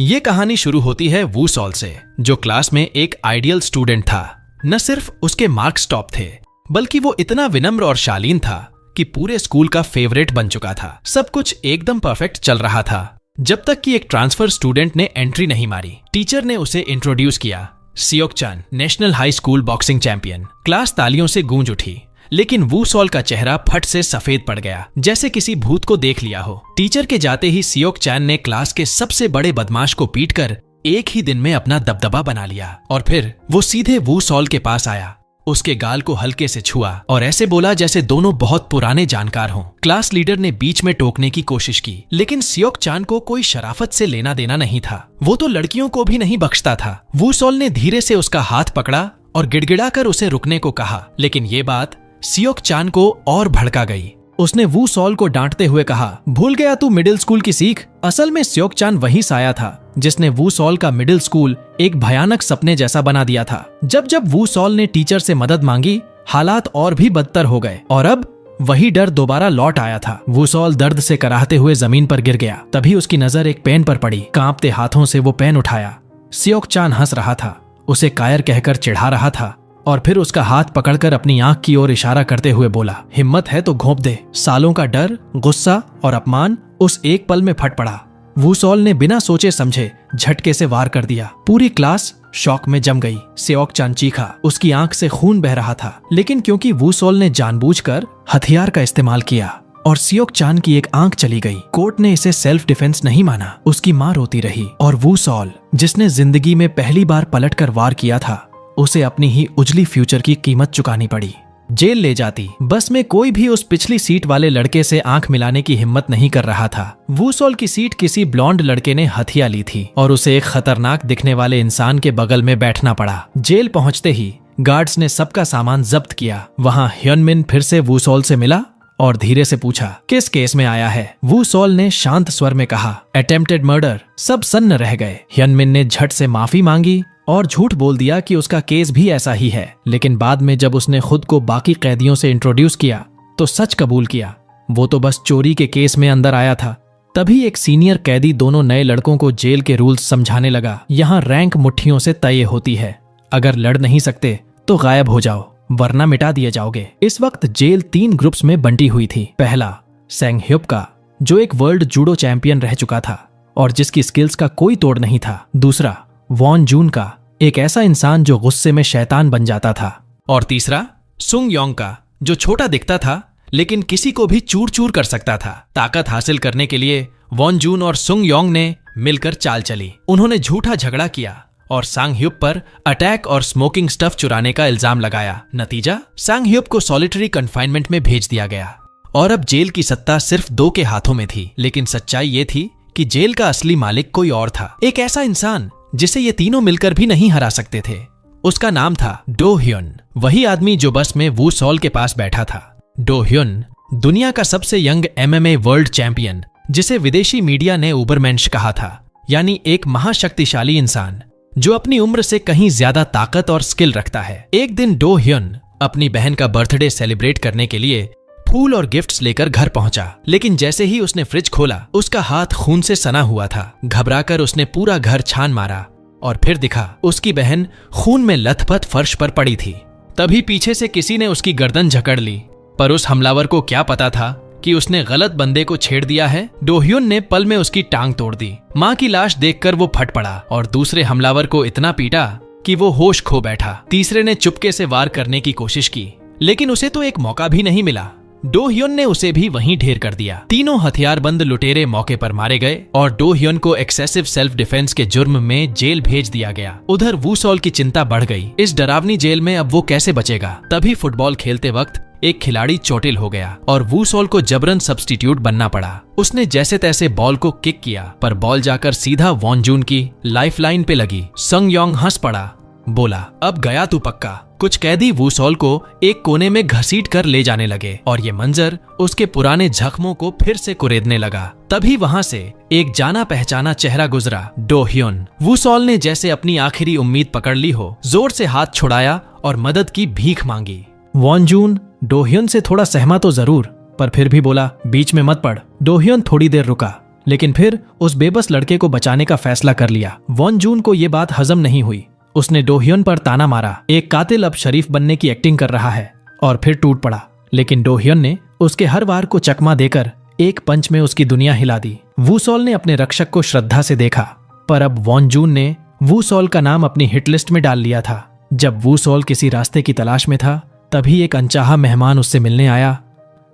ये कहानी शुरू होती है वू सॉल से, जो क्लास में एक आइडियल स्टूडेंट था। न सिर्फ उसके मार्क्स टॉप थे, बल्कि वो इतना विनम्र और शालीन था कि पूरे स्कूल का फेवरेट बन चुका था। सब कुछ एकदम परफेक्ट चल रहा था, जब तक कि एक ट्रांसफर स्टूडेंट ने एंट्री नहीं मारी। टीचर ने उसे इंट्रोड्यूस किया, Seok Chan, national high school boxing champion. Class तालियों से गूंज उठी, लेकिन वू सॉल का चेहरा फट से सफेद पड़ गया, जैसे किसी भूत को देख लिया हो। टीचर के जाते ही सियोक चान ने क्लास के सबसे बड़े बदमाश को पीटकर एक ही दिन में अपना दबदबा बना लिया। और फिर वो सीधे वू सॉल के पास आया, उसके गाल को हल्के से छुआ और ऐसे बोला जैसे दोनों बहुत पुराने जानकार हों। क्लास लीडर ने बीच में टोकने की कोशिश की, लेकिन सियोक चान को कोई शराफत से लेना देना नहीं था। वो तो लड़कियों को भी नहीं बख्शता था। वू सॉल ने धीरे से उसका हाथ पकड़ा और गिड़गिड़ाकर उसे रुकने को कहा, लेकिन ये बात सियोक चान को और भड़का गई। उसने वू सॉल को डांटते हुए कहा, भूल गया तू मिडिल स्कूल की सीख। असल में सियोक चान वही साया था जिसने वू सॉल का मिडिल स्कूल एक भयानक सपने जैसा बना दिया था। जब जब वू सॉल ने टीचर से मदद मांगी, हालात और भी बदतर हो गए और अब वही डर दोबारा लौट आया था। वू सॉल दर्द से कराहते हुए जमीन पर गिर गया। तभी उसकी नजर एक पेन पर पड़ी। कांपते हाथों से वो पेन उठाया। सियोक चान हंस रहा था, उसे कायर कहकर चिढ़ा रहा था और फिर उसका हाथ पकड़कर अपनी आंख की ओर इशारा करते हुए बोला, हिम्मत है तो घोंप दे। सालों का डर, गुस्सा और अपमान उस एक पल में फट पड़ा। वू सॉल ने बिना सोचे समझे झटके से वार कर दिया। पूरी क्लास शॉक में जम गई। सियोक चान चीखा, उसकी आंख से खून बह रहा था, लेकिन क्योंकि वू सॉल ने जानबूझकर हथियार का इस्तेमाल किया और सियोक चान की एक आंख चली गई। कोर्ट ने इसे सेल्फ डिफेंस नहीं माना। उसकी मां रोती रही और वू सॉल, जिसने जिंदगी में पहली बार पलटकर वार किया था, उसे अपनी ही उजली फ्यूचर की कीमत चुकानी पड़ी। जेल ले जाती। बस में कोई भी उस पिछली सीट वाले लड़के से आंख मिलाने की हिम्मत नहीं कर रहा था। वू सॉल की सीट किसी ब्लॉन्ड लड़के ने हथिया ली थी और उसे एक खतरनाक दिखने वाले इंसान के बगल में बैठना पड़ा। जेल पहुंचते ही गार्ड्स ने सबका सामान जब्त किया। वहां ह्योनमिन फिर से वू सॉल से मिला और धीरे से पूछा, किस केस में आया है? वू सॉल ने शांत स्वर में कहा, अटेम्प्टेड मर्डर। सब सन्न रह गए। ह्योनमिन ने झट से माफी मांगी और झूठ बोल दिया कि उसका केस भी ऐसा ही है, लेकिन बाद में जब उसने खुद को बाकी कैदियों से इंट्रोड्यूस किया तो सच कबूल किया। वो तो बस चोरी के केस में अंदर आया था। तभी एक सीनियर कैदी दोनों नए लड़कों को जेल के रूल्स समझाने लगा। यहाँ रैंक मुट्ठियों से तय होती है। अगर लड़ नहीं सकते तो गायब हो जाओ, वरना मिटा दिए जाओगे। इस वक्त जेल 3 ग्रुप्स में बंटी हुई थी। पहला सेंग ह्युप का, जो एक वर्ल्ड जूडो चैंपियन रह चुका था और जिसकी स्किल्स का कोई तोड़ नहीं था। दूसरा वॉन जून का, एक ऐसा इंसान जो गुस्से में शैतान बन जाता था। और तीसरा सुंग योंग का, जो छोटा दिखता था लेकिन किसी को भी चूर चूर कर सकता था। ताकत हासिल करने के लिए वॉन जून और सुंग योंग ने मिलकर चाल चली। उन्होंने झूठा झगड़ा किया और सांग ह्युप पर अटैक और स्मोकिंग स्टफ चुराने का इल्जाम लगाया। नतीजा, सांग ह्युप को सॉलिटरी कन्फाइनमेंट में भेज दिया गया और अब जेल की सत्ता सिर्फ 2 के हाथों में थी। लेकिन सच्चाई ये थी कि जेल का असली मालिक कोई और था, एक ऐसा इंसान जिसे ये तीनों मिलकर भी नहीं हरा सकते थे। उसका नाम था डो ह्युन, वही आदमी जो बस में वू सॉल के पास बैठा था। डो ह्युन दुनिया का सबसे यंग MMA वर्ल्ड चैंपियन, जिसे विदेशी मीडिया ने उबरमेंश कहा था, यानी एक महाशक्तिशाली इंसान जो अपनी उम्र से कहीं ज्यादा ताकत और स्किल रखता है। एक दिन डो ह्युन अपनी बहन का बर्थडे सेलिब्रेट करने के लिए फूल और गिफ्ट्स लेकर घर पहुंचा, लेकिन जैसे ही उसने फ्रिज खोला, उसका हाथ खून से सना हुआ था। घबराकर उसने पूरा घर छान मारा और फिर दिखा उसकी बहन खून में लथपथ फर्श पर पड़ी थी। तभी पीछे से किसी ने उसकी गर्दन जकड़ ली, पर उस हमलावर को क्या पता था कि उसने गलत बंदे को छेड़ दिया है। डो ह्युन ने पल में उसकी टांग तोड़ दी। मां की लाश देखकर वो फट पड़ा और दूसरे हमलावर को इतना पीटा कि वो होश खो बैठा। तीसरे ने चुपके से वार करने की कोशिश की, लेकिन उसे तो एक मौका भी नहीं मिला। डो ह्युन ने उसे भी वहीं ढेर कर दिया। तीनों हथियारबंद लुटेरे मौके पर मारे गए और डो ह्युन को एक्सेसिव सेल्फ डिफेंस के जुर्म में जेल भेज दिया गया। उधर वू सॉल की चिंता बढ़ गई। इस डरावनी जेल में अब वो कैसे बचेगा? तभी फुटबॉल खेलते वक्त एक खिलाड़ी चोटिल हो गया और वू सॉल को जबरन सब्स्टिट्यूट बनना पड़ा। उसने जैसे तैसे बॉल को किक किया, पर बॉल जाकर सीधा वॉन जून की लाइफलाइन पे लगी। संग योंग हंस पड़ा, बोला, अब गया तू पक्का। कुछ कैदी वू सॉल को एक कोने में घसीट कर ले जाने लगे और ये मंजर उसके पुराने जख्मों को फिर से कुरेदने लगा। तभी वहां से एक जाना पहचाना चेहरा गुजरा, डो ह्युन। वू सॉल ने जैसे अपनी आखिरी उम्मीद पकड़ ली हो, जोर से हाथ छुड़ाया और मदद की भीख मांगी। वॉन जून डो ह्युन से थोड़ा सहमा तो जरूर, पर फिर भी बोला, बीच में मत पड़। डो ह्युन थोड़ी देर रुका, लेकिन फिर उस बेबस लड़के को बचाने का फैसला कर लिया। वॉन जून को ये बात हजम नहीं हुई। उसने डो ह्योन पर ताना मारा, एक कातिल अब शरीफ बनने की एक्टिंग कर रहा है, और फिर टूट पड़ा। लेकिन डो ह्योन ने उसके हर वार को चकमा देकर एक पंच में उसकी दुनिया हिला दी। वू सॉल ने अपने रक्षक को श्रद्धा से देखा, पर अब वॉन जून ने वू सॉल का नाम अपनी हिट लिस्ट में डाल लिया था। जब वू सॉल किसी रास्ते की तलाश में था, तभी एक अनचाहा मेहमान उससे मिलने आया।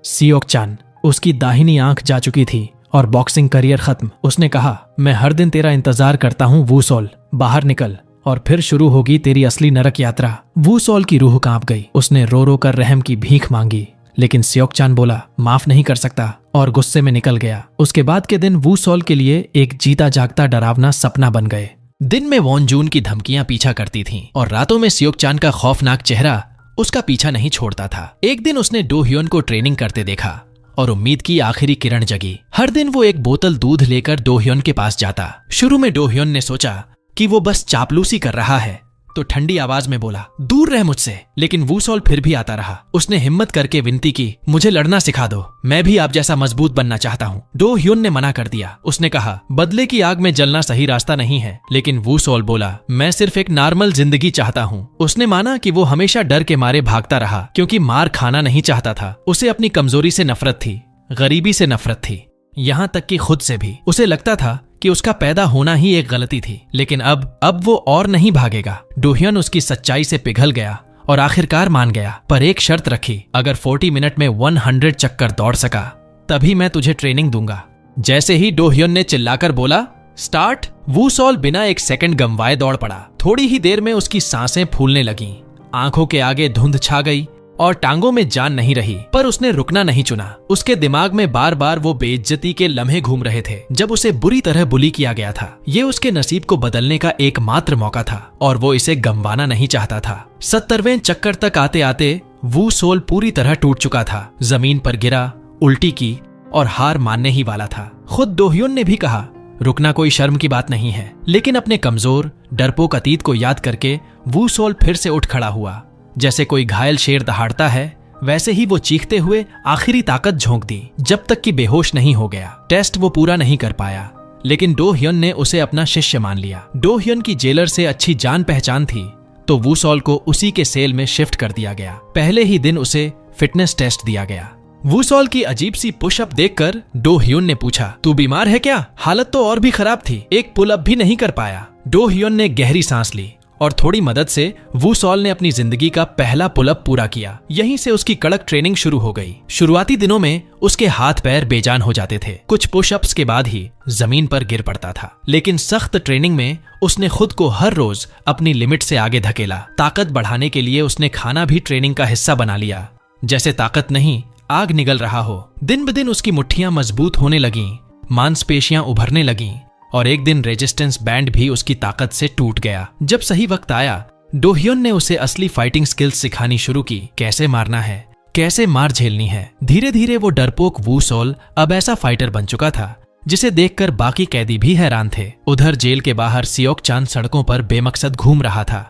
सियोक चान। उसकी दाहिनी आंख जा चुकी थी और बॉक्सिंग करियर खत्म। उसने कहा, मैं हर दिन तेरा इंतजार करता हूँ वू सॉल, बाहर निकल और फिर शुरू होगी तेरी असली नरक यात्रा। वू सॉल की रूह कांप गई। उसने रो रो कर रहम की भीख मांगी, लेकिन सियोक चान बोला, माफ नहीं कर सकता, और गुस्से में निकल गया। उसके बाद के दिन वू सॉल के लिए एक जीता जागता डरावना सपना बन गए। दिन में वॉन जून की धमकियां पीछा करती थीं और रातों में सियोक चान का खौफनाक चेहरा उसका पीछा नहीं छोड़ता था। एक दिन उसने डो ह्योन को ट्रेनिंग करते देखा और उम्मीद की आखिरी किरण जगी। हर दिन वो एक बोतल दूध लेकर डो ह्योन के पास जाता। शुरू में डो ह्योन ने सोचा कि वो बस चापलूसी कर रहा है, तो ठंडी आवाज में बोला, दूर रह मुझसे। लेकिन वू सॉल फिर भी आता रहा। उसने हिम्मत करके विनती की, मुझे लड़ना सिखा दो, मैं भी आप जैसा मजबूत बनना चाहता हूँ। डो ह्योन ने मना कर दिया। उसने कहा, बदले की आग में जलना सही रास्ता नहीं है। लेकिन वू सॉल बोला, मैं सिर्फ एक नॉर्मल जिंदगी चाहता हूँ। उसने माना कि वो हमेशा डर के मारे भागता रहा, क्योंकि मार खाना नहीं चाहता था। उसे अपनी कमजोरी से नफरत थी, गरीबी से नफरत थी, यहाँ तक कि खुद से भी। उसे लगता था कि उसका पैदा होना ही एक गलती थी। लेकिन अब वो और नहीं भागेगा। डो ह्योन उसकी सच्चाई से पिघल गया और आखिरकार मान गया, पर एक शर्त रखी, अगर 40 मिनट में 100 चक्कर दौड़ सका तभी मैं तुझे ट्रेनिंग दूंगा। जैसे ही डो ह्योन ने चिल्लाकर बोला, स्टार्ट, वू सॉल बिना एक सेकंड गंवाए दौड़ पड़ा। थोड़ी ही देर में उसकी सांसें फूलने लगीं, आंखों के आगे धुंध छा गई और टांगों में जान नहीं रही। पर उसने रुकना नहीं चुना। उसके दिमाग में बार बार वो बेइज्जती के लम्हे घूम रहे थे जब उसे बुरी तरह बुली किया गया था। ये उसके नसीब को बदलने का एकमात्र मौका था और वो इसे गंवाना नहीं चाहता था। 70वें चक्कर तक आते आते वू सॉल पूरी तरह टूट चुका था। जमीन पर गिरा, उल्टी की और हार मानने ही वाला था। खुद डो ह्योन ने भी कहा, रुकना कोई शर्म की बात नहीं है। लेकिन अपने कमजोर डरपोक अतीत को याद करके वू सॉल फिर से उठ खड़ा हुआ। जैसे कोई घायल शेर दहाड़ता है, वैसे ही वो चीखते हुए आखिरी ताकत झोंक दी, जब तक कि बेहोश नहीं हो गया। टेस्ट वो पूरा नहीं कर पाया, लेकिन डो ह्योन ने उसे अपना शिष्य मान लिया। डो ह्योन की जेलर से अच्छी जान पहचान थी, तो वू सॉल को उसी के सेल में शिफ्ट कर दिया गया। पहले ही दिन उसे फिटनेस टेस्ट दिया गया। वू सॉल की अजीब सी पुशअप देखकर डो ह्योन ने पूछा, तू बीमार है क्या? हालत तो और भी खराब थी, एक पुल अप भी नहीं कर पाया। डो ह्योन ने गहरी सांस ली और थोड़ी मदद से वू सॉल ने अपनी जिंदगी का पहला पुलअप पूरा किया। यहीं से उसकी कड़क ट्रेनिंग शुरू हो गई। शुरुआती दिनों में उसके हाथ पैर बेजान हो जाते थे। कुछ पुशअप्स के बाद ही जमीन पर गिर पड़ता था। लेकिन सख्त ट्रेनिंग में उसने खुद को हर रोज अपनी लिमिट से आगे धकेला। ताकत बढ़ाने के लिए उसने खाना भी ट्रेनिंग का हिस्सा बना लिया, जैसे ताकत नहीं, आग निगल रहा हो। दिन ब दिन उसकी मुट्ठियां मजबूत होने लगीं, मांसपेशियां उभरने लगीं और एक दिन रेजिस्टेंस बैंड भी उसकी ताकत से टूट गया। जब सही वक्त आया, डो ह्योन ने उसे असली फाइटिंग स्किल्स सिखानी शुरू की। कैसे मारना है, कैसे मार झेलनी है। धीरे धीरे वो डरपोक वू सॉल अब ऐसा फाइटर बन चुका था जिसे देखकर बाकी कैदी भी हैरान थे। उधर जेल के बाहर सियोक चान सड़कों पर बेमकसद घूम रहा था।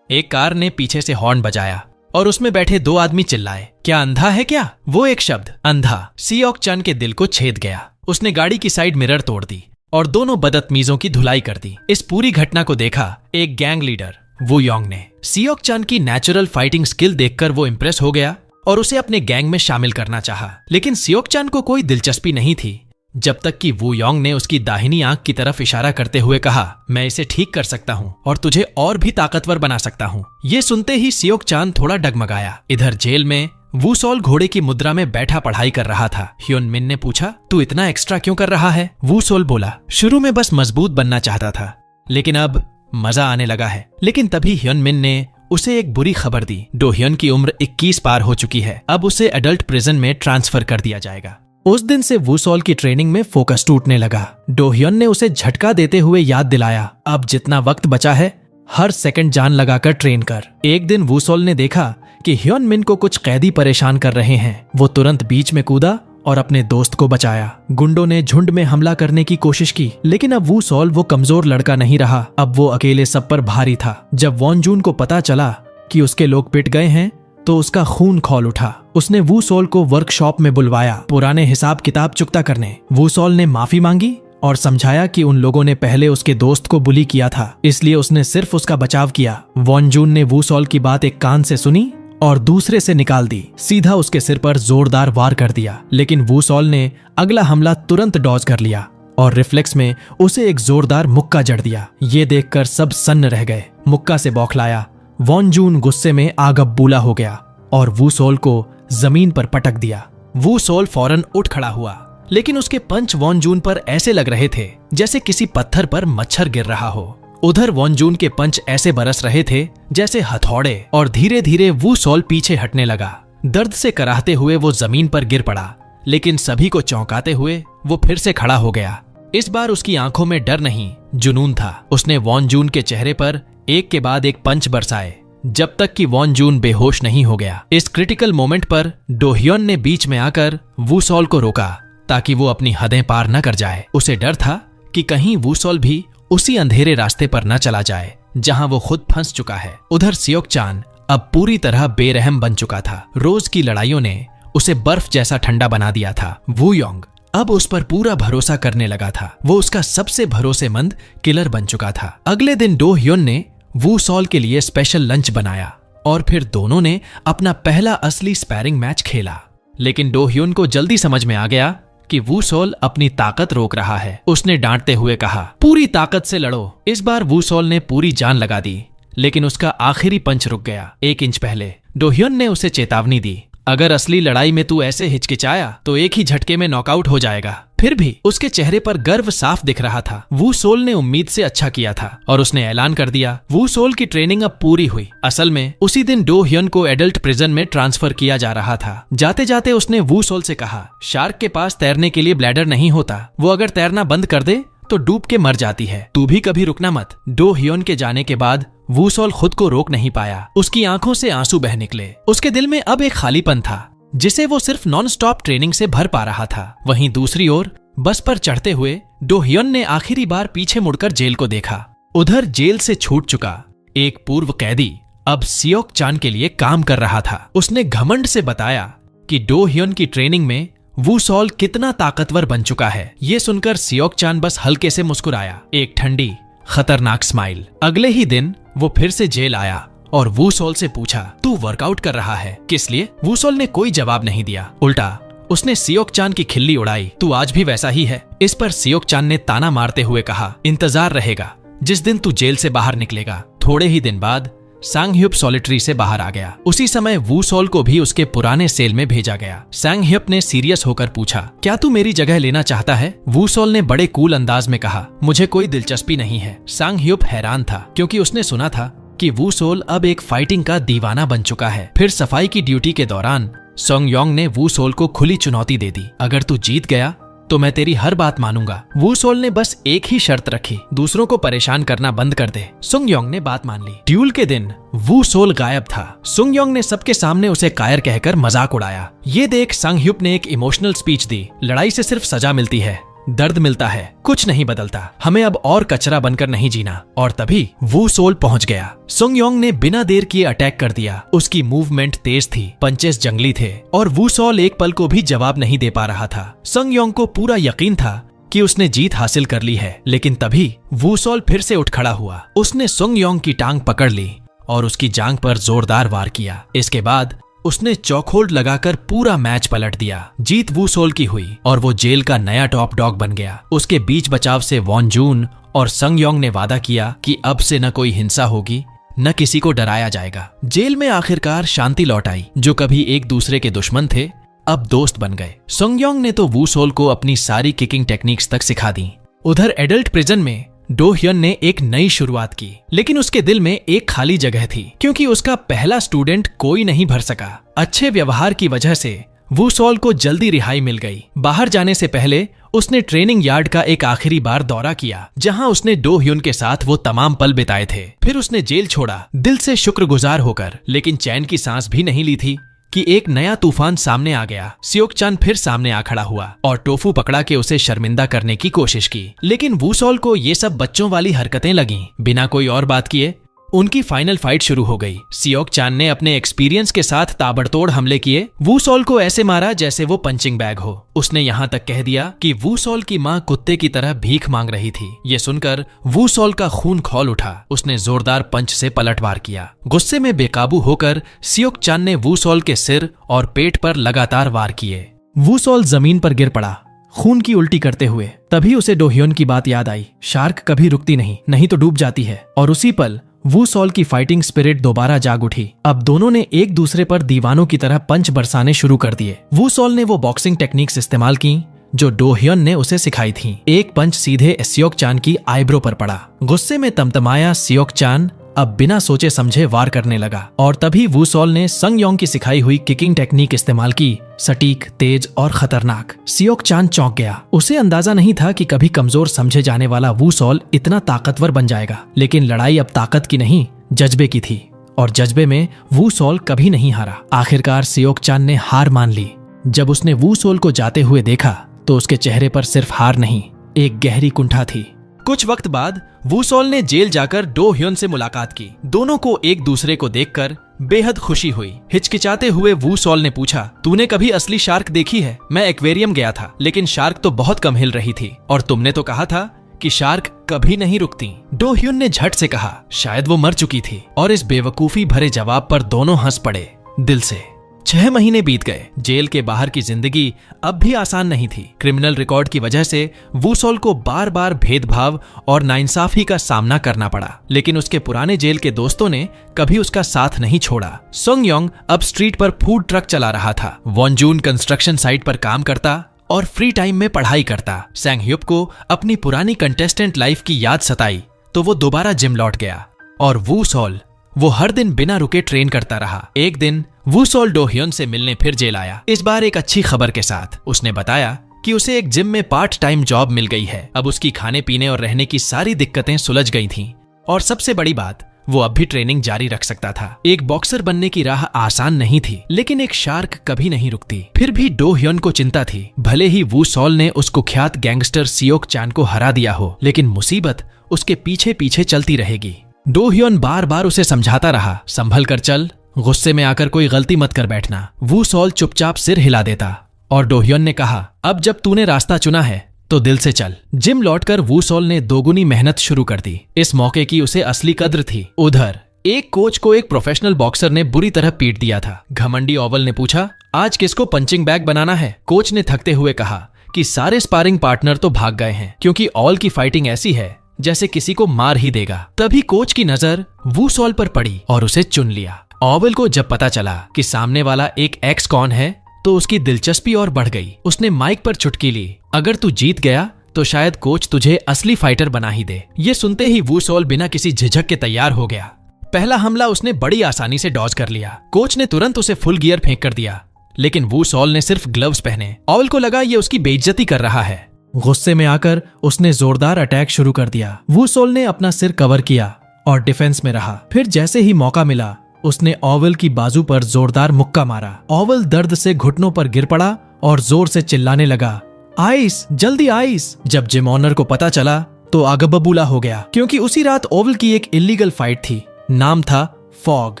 एक कार ने पीछे से हॉर्न बजाया और उसमें बैठे दो आदमी चिल्लाए, क्या अंधा है क्या? वो एक शब्द अंधा सियोक चान के दिल को छेद गया। उसने गाड़ी की साइड मिरर तोड़ दी और दोनों बदतमीजों की धुलाई कर दी। इस पूरी घटना को देखा एक गैंग लीडर वू योंग ने। सियोक चान की नेचुरल फाइटिंग स्किल देखकर वो इंप्रेस हो गया और उसे अपने गैंग में शामिल करना चाहा। लेकिन सियोक चान को कोई दिलचस्पी नहीं थी, जब तक कि वू योंग ने उसकी दाहिनी आंख की तरफ इशारा करते हुए कहा, मैं इसे ठीक कर सकता हूँ और तुझे और भी ताकतवर बना सकता हूँ। ये सुनते ही सियोक चान थोड़ा डगमगाया। इधर जेल में वू सॉल घोड़े की मुद्रा में बैठा पढ़ाई कर रहा था। ह्योन मिन ने पूछा, तू इतना एक्स्ट्रा क्यों कर रहा है? वू सॉल बोला, शुरू में बस मजबूत बनना चाहता था, लेकिन अब मजा आने लगा है। लेकिन तभी ह्योन मिन ने उसे एक बुरी खबर दी। डो ह्योन की उम्र 21 पार हो चुकी है। अब उसे एडल्ट प्रिजन में ट्रांसफर कर दिया जाएगा। उस दिन से वू सॉल की ट्रेनिंग में फोकस टूटने लगा। डो ह्योन ने उसे झटका देते हुए याद दिलाया, अब जितना वक्त बचा है हर सेकंड जान लगाकर ट्रेन कर। एक दिन वू सॉल ने देखा कि ह्योन मिन को कुछ कैदी परेशान कर रहे हैं। वो तुरंत बीच में कूदा और अपने दोस्त को बचाया। गुंडों ने झुंड में हमला करने की कोशिश की, लेकिन अब वू सॉल वो कमजोर लड़का नहीं रहा। अब वो अकेले सब पर भारी था। जब वॉन जून को पता चला कि उसके लोग पिट गए हैं, तो उसका खून खौल उठा। उसने वूसोल को वर्कशॉप में बुलवाया पुराने हिसाब किताब चुकता करने। वूसोल ने माफी मांगी और समझाया कि उन लोगों ने पहले उसके दोस्त को बुली किया था, इसलिए उसने सिर्फ उसका बचाव किया। वॉन जून ने वूसोल की बात एक कान से सुनी और दूसरे से निकाल दी। सीधा उसके सिर पर जोरदार वार कर दिया, लेकिन वूसोल ने अगला हमला तुरंत डॉज कर लिया और रिफ्लेक्स में उसे एक जोरदार मुक्का जड़ दिया। ये देखकर सब सन्न रह गए। मुक्का से बौखलाया वॉन जून गुस्से में आगबबूला हो गया और वूसोल को जमीन पर पटक दिया। वूसोल फौरन उठ खड़ा हुआ, लेकिन उसके पंच वॉन जून पर ऐसे लग रहे थे जैसे किसी पत्थर पर मच्छर गिर रहा हो। उधर वॉन जून के पंच ऐसे बरस रहे थे जैसे हथौड़े, और धीरे धीरे वूसोल पीछे हटने लगा। दर्द से कराहते हुए वो जमीन पर गिर पड़ा, लेकिन सभी को चौंकाते हुए वो फिर से खड़ा हो गया। इस बार उसकी आंखों में डर नहीं, जुनून था। उसने वॉन जून के चेहरे पर एक के बाद एक पंच बरसाए, जब तक कि वॉन जून बेहोश नहीं हो गया। इस क्रिटिकल मोमेंट पर डोह्योन ने बीच में आकर वूसोल को रोका ताकि वो अपनी हदें पार न कर जाए। उसे डर था कि कहीं वूसोल भी उसी अंधेरे रास्ते पर न चला जाए जहां वो खुद फंस चुका है। उधर सियोक चान अब पूरी तरह बेरहम बन चुका था। रोज की लड़ाइयों ने उसे बर्फ जैसा ठंडा बना दिया था। वू योंग अब उस पर पूरा भरोसा करने लगा था। वो उसका सबसे भरोसेमंद किलर बन चुका था। अगले दिन डो ह्योन ने वूसोल के लिए स्पेशल लंच बनाया और फिर दोनों ने अपना पहला असली स्पैरिंग मैच खेला। लेकिन डो ह्योन को जल्दी समझ में आ गया कि वूसोल अपनी ताकत रोक रहा है। उसने डांटते हुए कहा, पूरी ताकत से लड़ो। इस बार वूसोल ने पूरी जान लगा दी, लेकिन उसका आखिरी पंच रुक गया 1 इंच पहले। डो ह्योन ने उसे चेतावनी दी, अगर असली लड़ाई में तू ऐसे हिचकिचाया तो एक ही झटके में नॉकआउट हो जाएगा। फिर भी उसके चेहरे पर गर्व साफ दिख रहा था। वूसोल ने उम्मीद से अच्छा किया था और उसने ऐलान कर दिया, वूसोल की ट्रेनिंग अब पूरी हुई। असल में उसी दिन डो ह्योन को एडल्ट प्रिजन में ट्रांसफर किया जा रहा था। जाते जाते उसने वूसोल से कहा, शार्क के पास तैरने के लिए ब्लैडर नहीं होता, वो अगर तैरना बंद कर दे तो डूब के मर जाती है। तू भी कभी रुकना मत। डो ह्योन के जाने के बाद वूसोल खुद को रोक नहीं पाया। उसकी आंखों से आंसू बह निकले। उसके दिल में अब एक खालीपन था जिसे वो सिर्फ नॉन स्टॉप ट्रेनिंग से भर पा रहा था। वहीं दूसरी ओर बस पर चढ़ते हुए डो ह्योन ने आखिरी बार पीछे मुड़कर जेल को देखा। उधर जेल से छूट चुका एक पूर्व कैदी अब सियोक चान के लिए काम कर रहा था। उसने घमंड से बताया कि डो ह्योन की ट्रेनिंग में वूसोल कितना ताकतवर बन चुका है। ये सुनकर सियोक चान बस हल्के से मुस्कुराया, एक ठंडी खतरनाक स्माइल। अगले ही दिन वो फिर से जेल आया और वूसोल से पूछा, तू वर्कआउट कर रहा है, किस लिए? वूसोल ने कोई जवाब नहीं दिया। उल्टा उसने सियोक चान की खिल्ली उड़ाई, तू आज भी वैसा ही है। इस पर सियोक चान ने ताना मारते हुए कहा, इंतजार रहेगा जिस दिन तू जेल से बाहर निकलेगा। थोड़े ही दिन बाद सांगह्युप सॉलिटरी से बाहर आ गया। उसी समय वूसोल को भी उसके पुराने सेल में भेजा गया। सांगह्युप ने सीरियस होकर पूछा, क्या तू मेरी जगह लेना चाहता है? वूसोल ने बड़े कूल अंदाज में कहा, मुझे कोई दिलचस्पी नहीं है। सांगह्युप हैरान था क्योंकि उसने सुना था कि वूसोल अब एक फाइटिंग का दीवाना बन चुका है। फिर सफाई की ड्यूटी के दौरान सोंग योंग ने वूसोल को खुली चुनौती दे दी, अगर तू जीत गया तो मैं तेरी हर बात मानूंगा। वूसोल ने बस एक ही शर्त रखी, दूसरों को परेशान करना बंद कर दे। सुंग योंग ने बात मान ली। ड्यूल के दिन वूसोल गायब था। सुंग योंग ने सबके सामने उसे कायर कहकर मजाक उड़ाया। ये देख सांगह्युप ने एक इमोशनल स्पीच दी, लड़ाई से सिर्फ सजा मिलती है, दर्द मिलता है, कुछ नहीं बदलता। हमें अब और कचरा बनकर नहीं जीना। और तभी वूसोल पहुंच गया। सुंग योंग ने बिना देर किए अटैक कर दिया। उसकी मूवमेंट तेज थी, पंचेस जंगली थे और वूसोल एक पल को भी जवाब नहीं दे पा रहा था। सुंग योंग को पूरा यकीन था कि उसने जीत हासिल कर ली है, लेकिन तभी वूसोल फिर से उठ खड़ा हुआ। उसने सुंग योंग की टांग पकड़ ली और उसकी जांघ पर जोरदार वार किया। इसके बाद उसने चौखोल्ड लगाकर पूरा मैच पलट दिया। जीत वूसोल की हुई और वो जेल का नया टॉप डॉग बन गया। उसके बीच बचाव से वॉन जून और संग योंग ने वादा किया कि अब से न कोई हिंसा होगी, न किसी को डराया जाएगा। जेल में आखिरकार शांति लौट आई। जो कभी एक दूसरे के दुश्मन थे अब दोस्त बन गए। संग योंग ने तो वूसोल को अपनी सारी किकिंग टेक्निक्स तक सिखा दी। उधर एडल्ट प्रिजन में डो ह्योन ने एक नई शुरुआत की, लेकिन उसके दिल में एक खाली जगह थी क्योंकि उसका पहला स्टूडेंट कोई नहीं भर सका। अच्छे व्यवहार की वजह से वूसोल को जल्दी रिहाई मिल गई। बाहर जाने से पहले उसने ट्रेनिंग यार्ड का एक आखिरी बार दौरा किया, जहां उसने डो ह्योन के साथ वो तमाम पल बिताए थे। फिर उसने जेल छोड़ा, दिल से शुक्रगुजार होकर, लेकिन चैन की सांस भी नहीं ली थी कि एक नया तूफान सामने आ गया। सियोक चान फिर सामने आ खड़ा हुआ और टोफू पकड़ा के उसे शर्मिंदा करने की कोशिश की, लेकिन वूसोल को ये सब बच्चों वाली हरकतें लगीं। बिना कोई और बात किए उनकी फाइनल फाइट शुरू हो गई। सियोक चान ने अपने एक्सपीरियंस के साथ ताबड़तोड़ हमले किए। वू सॉल को ऐसे मारा जैसे वो पंचिंग बैग हो। उसने यहाँ तक कह दिया कि वू सॉल की माँ कुत्ते की तरह भीख मांग रही थी। ये सुनकर वू सॉल का खून खौल उठा। उसने जोरदार पंच से पलटवार किया। गुस्से में बेकाबू होकर सियोक चान ने वू सॉल के सिर और पेट पर लगातार वार किए। वू सॉल जमीन पर गिर पड़ा, खून की उल्टी करते हुए। तभी उसे डो ह्योन की बात याद आई। शार्क कभी रुकती नहीं तो डूब जाती है। और उसी पल वू सॉल की फाइटिंग स्पिरिट दोबारा जाग उठी। अब दोनों ने एक दूसरे पर दीवानों की तरह पंच बरसाने शुरू कर दिए। वू सॉल ने वो बॉक्सिंग टेक्निक्स इस्तेमाल की जो डो ह्योन ने उसे सिखाई थी। एक पंच सीधे सियोक चान की आईब्रो पर पड़ा। गुस्से में तमतमाया सियोक चान अब बिना सोचे समझे वार करने लगा। और तभी वू सॉल ने संग योंग की सिखाई हुई किकिंग टेक्निक इस्तेमाल की, सटीक, तेज और खतरनाक। सियोक चान चौंक गया। उसे अंदाजा नहीं था कि कभी कमजोर समझे जाने वाला वू सॉल इतना ताकतवर बन जाएगा। लेकिन लड़ाई अब ताकत की नहीं, जज्बे की थी। और जज्बे में वू सॉल कभी नहीं हारा। आखिरकार सियोक चान ने हार मान ली। जब उसने वू सॉल को जाते हुए देखा तो उसके चेहरे पर सिर्फ हार नहीं, एक गहरी कुंठा थी। कुछ वक्त बाद वू सॉल ने जेल जाकर डो ह्योन से मुलाकात की। दोनों को एक दूसरे को देखकर बेहद खुशी हुई। हिचकिचाते हुए वू सॉल ने पूछा, तूने कभी असली शार्क देखी है? मैं एक्वेरियम गया था, लेकिन शार्क तो बहुत कम हिल रही थी। और तुमने तो कहा था कि शार्क कभी नहीं रुकती। डो ह्योन ने झट से कहा, शायद वो मर चुकी थी। और इस बेवकूफी भरे जवाब पर दोनों हंस पड़े दिल से। 6 महीने बीत गए। जेल के बाहर की जिंदगी अब भी आसान नहीं थी। क्रिमिनल रिकॉर्ड की वजह से वू सॉल को बार बार भेदभाव और नाइंसाफी का सामना करना पड़ा। लेकिन उसके पुराने जेल के दोस्तों ने कभी उसका साथ नहीं छोड़ा। संग योंग अब स्ट्रीट पर फूड ट्रक चला रहा था। वॉन जून कंस्ट्रक्शन साइट पर काम करता और फ्री टाइम में पढ़ाई करता। सैंग ह्युप को अपनी पुरानी कंटेस्टेंट लाइफ की याद सताई तो वो दोबारा जिम लौट गया। और वू सॉल वो हर दिन बिना रुके ट्रेन करता रहा। एक दिन वू सॉल डो ह्योन से मिलने फिर जेल आया, इस बार एक अच्छी खबर के साथ। उसने बताया कि उसे एक जिम में पार्ट टाइम जॉब मिल गई है। अब उसकी खाने पीने और रहने की सारी दिक्कतें सुलझ गई थीं। और सबसे बड़ी बात, वो अब भी ट्रेनिंग जारी रख सकता था। एक बॉक्सर बनने की राह आसान नहीं थी, लेकिन एक शार्क कभी नहीं रुकती। फिर भी डो ह्योन को चिंता थी। भले ही वू सॉल ने उस कुख्यात गैंगस्टर सियोक चान को हरा दिया हो, लेकिन मुसीबत उसके पीछे पीछे चलती रहेगी। डो ह्योन बार बार उसे समझाता रहा, संभल कर चल, गुस्से में आकर कोई गलती मत कर बैठना। वू सॉल चुपचाप सिर हिला देता। और डो ह्योन ने कहा, अब जब तूने रास्ता चुना है तो दिल से चल। जिम लौटकर वू सॉल ने दोगुनी मेहनत शुरू कर दी। इस मौके की उसे असली कद्र थी। उधर एक कोच को एक प्रोफेशनल बॉक्सर ने बुरी तरह पीट दिया था। घमंडी ओवल ने पूछा, आज किसको पंचिंग बैग बनाना है? कोच ने थकते हुए कहा कि सारे स्पारिंग पार्टनर तो भाग गए हैं, क्योंकि ऑल की फाइटिंग ऐसी है जैसे किसी को मार ही देगा। तभी कोच की नजर वू सॉल पर पड़ी और उसे चुन लिया। ओवल को जब पता चला कि सामने वाला एक एक्स कौन है तो उसकी दिलचस्पी और बढ़ गई। उसने माइक पर चुटकी ली, अगर तू जीत गया तो शायद कोच तुझे असली फाइटर बना ही दे। ये सुनते ही वू सॉल बिना किसी झिझक के तैयार हो गया। पहला हमला उसने बड़ी आसानी से डॉज कर लिया। कोच ने तुरंत उसे फुल गियर फेंक कर दिया, लेकिन वू सॉल ने सिर्फ ग्लव्स पहने। ओवल को लगा ये उसकी बेइज्जती कर रहा है। गुस्से में आकर उसने जोरदार अटैक शुरू कर दिया। वू सॉल ने अपना सिर कवर किया और डिफेंस में रहा। फिर जैसे ही मौका मिला उसने ओवल की बाजू पर जोरदार मुक्का मारा। ओवल दर्द से घुटनों पर गिर पड़ा और जोर से चिल्लाने लगा, आइस, जल्दी आइस। जब जिम ऑनर को पता चला तो आगबबूला हो गया, क्योंकि उसी रात ओवल की एक इलीगल फाइट थी। नाम था फॉग।